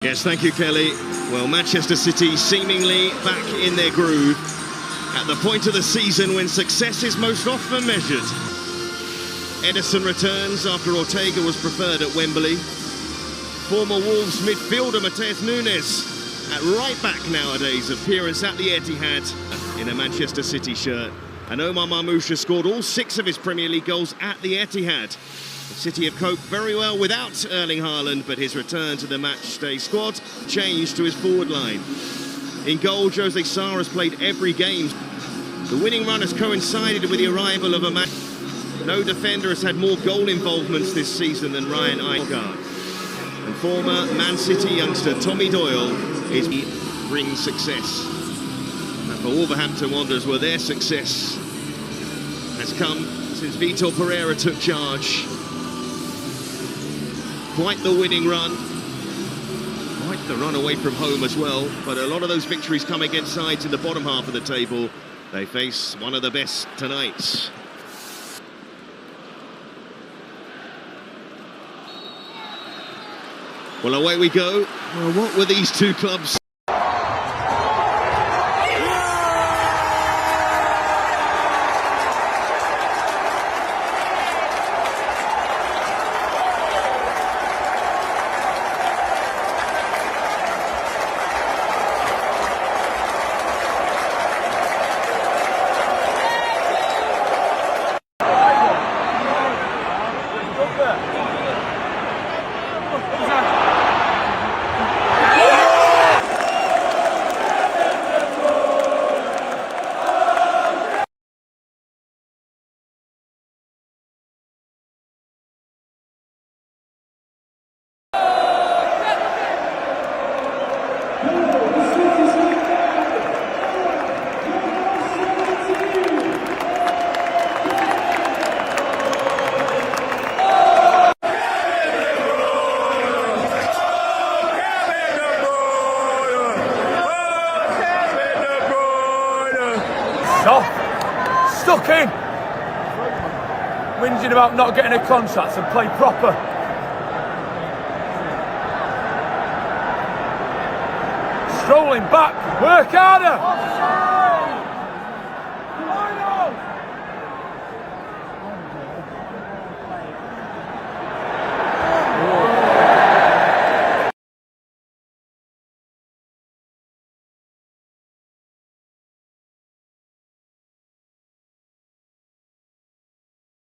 Yes, thank you, Kelly. Well, Manchester City seemingly back in their groove at the point of the season when success is most often measured. Ederson returns after Ortega was preferred at Wembley. Former Wolves midfielder Matheus Nunes at right back nowadays, appearance at the Etihad in a Manchester City shirt. And Omar Marmoush has scored all 6 of his Premier League goals at the Etihad. The City have coped very well without Erling Haaland, but his return to the matchday squad changed to his forward line. In goal, Jose Sarr has played every game. The winning run has coincided with the arrival of a man. No defender has had more goal involvements this season than Ryan Eichhardt. And former Man City youngster Tommy Doyle is bringing success. And for Wolverhampton Wanderers, well, their success has come since Vitor Pereira took charge. Quite the winning run, quite the run away from home as well, but a lot of those victories come against sides in the bottom half of the table. They face one of the best tonight. Well, away we go. Well, what were these two clubs? Stuck in, whinging about not getting a contract and play proper. Strolling back, work harder.